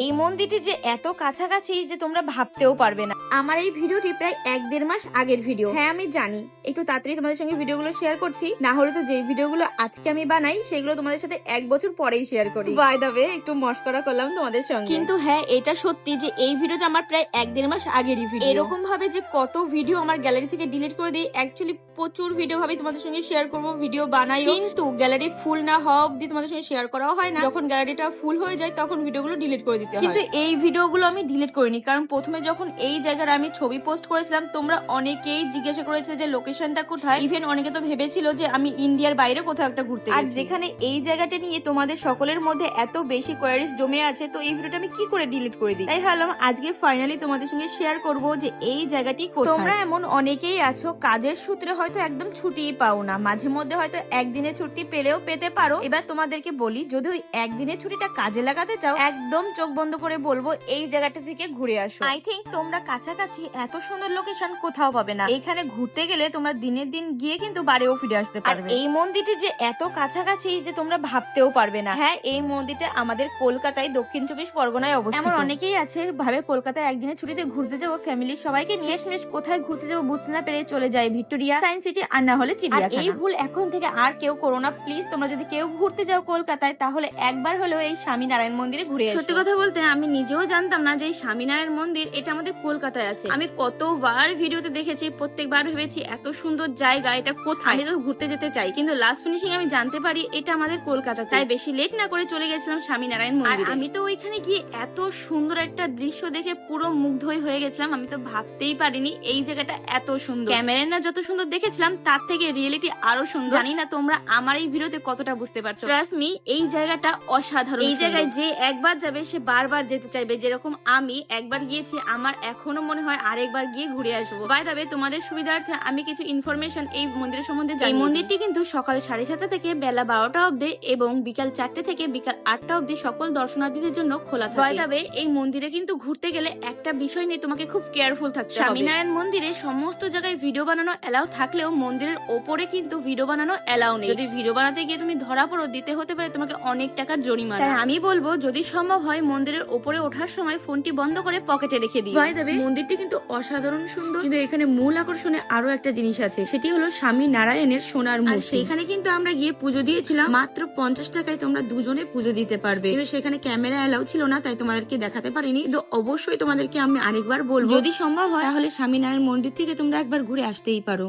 এই মন্দিরটি যে এত কাছাকাছি যে তোমরা ভাবতেও পারবে না। আমার এই ভিডিওটি প্রায় 1-1.5 মাস আগের ভিডিও। হ্যাঁ আমি জানি, একটু তাড়াতাড়ি তোমাদের সঙ্গে ভিডিওগুলো শেয়ার করছি, না হলে তো যে ভিডিওগুলো আজকে আমি বানাই সেগুলো তোমাদের সাথে 1 বছর পরেই শেয়ার করি। বাই দ্য ওয়ে একটু মস্করা করলাম তোমাদের সঙ্গে, কিন্তু হ্যাঁ এটা সত্যি যে এই ভিডিওটা আমার প্রায় 1-1.5 মাস আগেরই ভিডিও। এরকম ভাবে যে কত ভিডিও আমার গ্যালারি থেকে ডিলিট করে দিই, অ্যাকচুয়ালি প্রচুর ভিডিও ভাবে তোমাদের সঙ্গে শেয়ার করবো, ভিডিও বানাই, কিন্তু গ্যালারি ফুল না হওয়া অব্দি তোমাদের সঙ্গে শেয়ার করাও হয় না। যখন গ্যালারিটা ফুল হয়ে যায় তখন ভিডিওগুলো ডিলিট করে দিতে হয়। কিন্তু এই ভিডিওগুলো আমি ডিলিট করিনি, কারণ প্রথমে যখন এই জায়গার আমি ছবি পোস্ট করেছিলাম তোমরা অনেকেই জিজ্ঞাসা করেছিলে যে লোকেশনটা কোথায়। ইভেন অনেকে তো ভেবেছিল যে আমি ইন্ডিয়ার বাইরে কোথাও একটা ঘুরতে গেছি। আর যেখানে এই জায়গাটা নিয়ে তোমাদের সকলের মধ্যে এত বেশি কোয়ারিজ জমে আছে, তো এই ভিডিওটা আমি কি করে ডিলিট করে দিই। তাই ভাবলাম আজকে ফাইনালি তোমাদের সঙ্গে শেয়ার করব যে এই জায়গাটি কোথায়। তোমরা এমন অনেকেই আছো কাজের সূত্রে হয়তো একদম ছুটিই পাও না, মাঝে মধ্যে হয়তো একদিনের ছুটি পেলেও পেতে পারো। এবার তোমাদেরকে বলি, যদি ওই একদিনের ছুটিটা কাজে লাগাতে চাও, একদম চোখ বন্ধ করে বলবো এই জায়গাটা থেকে ঘুরে আসো। আই থিঙ্ক তোমরা কাছাকাছি এত সুন্দর লোকেশন কোথাও পাবে না। এখানে ঘুরতে গেলে তোমরা দিনের দিন গিয়ে কিন্তু বাড়িও ফিরে আসতে পারবে। এই মন্দিরটি যে এত কাছাকাছি যে তোমরা ভাবতেও পারবে না। হ্যাঁ এই মন্দিরটা আমাদের কলকাতায় দক্ষিণ 24 পরগনায় অবস্থিত। এমন অনেকেই আছে ভাবে কলকাতায় একদিনের ছুটিতে ঘুরতে যাবো ফ্যামিলির সবাইকে নিয়ে, শেষমেশ কোথায় ঘুরতে যাবো বুঝতে না পেরে চলে যায় ভিক্টোরিয়া, সায়েন্স সিটি, আর না হলে চিড়িয়াখানা। এই ভুল এখন থেকে আর কেউ করো না প্লিজ। তোমরা যদি কেউ ঘুরতে যাও কলকাতায় তাহলে একবার হলেও এই স্বামীনারায়ণ মন্দিরে ঘুরে এসো। সত্যি কথা বলতে আমি নিজেও জানতাম না যে এই স্বামীনারায়ণ মন্দির এটা আমাদের কলকাতায় আছে। আমি কতবার ভিডিওতে দেখেছি, প্রত্যেকবার ভেবেছি এত সুন্দর জায়গা এটা কোথায়, আমি তো ঘুরতে যেতে চাই, কিন্তু লাস্ট ফিনিশিং আমি জানতে পারি এটা আমাদের কলকাতা। তাই বেশি লেট না করে চলে গেছিলাম স্বামীনারায়ণ মন্দিরে। আর আমি তো ওইখানে গিয়ে এত সুন্দর একটা দৃশ্য দেখে পুরো মুগ্ধই হয়ে গেছিলাম। আমি তো ভাবতেই পারিনি এই জায়গাটা এত সুন্দর। ক্যামেরায় না যত সুন্দর দেখেছিলাম তার থেকে রিয়েলিটি আরো সুন্দর। জানি না তোমরা আমার এই ভিডিওতে কতটা বুঝতে পারছো। ট্রাস্ট মি, এই জায়গাটা অসাধারণ। এই জায়গায় যে একবার যাবে সে বারবার যেতে চাইবে। যেরকম আমি একবার গিয়েছি, আমার এখনো মনে হয় আরেকবার গিয়ে ঘুরে আসবো। বাই দ্য ওয়ে তোমাদের সুবিধার্থে আমি কিছু ইনফরমেশন এই মন্দিরের সম্বন্ধে জানি। এই মন্দিরটি কিন্তু সকাল 7:30 থেকে বেলা 12টা অব্দি এবং বিকাল 4টে থেকে বিকাল 8টা অব্দি সকল দর্শনার্থীদের জন্য খোলা থাকে। বাই দ্য ওয়ে এই মন্দিরে কিন্তু ঘুরতে গেলে একটা বিষয় নিয়ে তোমাকে খুব কেয়ারফুল থাকতে হবে। স্বামীনারায়ণ মন্দিরে সমস্ত জায়গায় ভিডিও বানানো এলাও থাকলেও মন্দিরের ওপরে কিন্তু ভিডিও বানানো এলাও নেই। যদি ভিডিও বানাতে গিয়ে তুমি ধরা পড়ো, দিতে হতে পারে তোমাকে অনেক টাকার জরিমানা। তাই আমি বলবো যদি সম্ভব হয় মন্দিরের ওপরে ওঠার সময় ফোনটি বন্ধ করে পকেটে রেখে দিই। বাই দ্য ওয়ে মন্দিরটি কিন্তু অসাধারণ সুন্দর, কিন্তু এখানে মূল আকর্ষণে আরো একটা জিনিস আছে, সেটি হলো স্বামী নারায়ণের সোনার মূর্তি। সেখানে কিন্তু আমরা গিয়ে পুজো দিয়েছিলাম, মাত্র 50 টাকায় তোমরা দুজনে পুজো দিতে পারবে। কিন্তু সেখানে ক্যামেরা এলাও ছিল না, তাই তোমাদেরকে দেখাতে পারিনি। কিন্তু অবশ্যই তোমাদেরকে আমি আরেকবার বলবো, যদি সম্ভব হয় তাহলে স্বামীনারায়ণ মন্দির থেকে তোমরা একবার ঘুরে আসতেই পারো।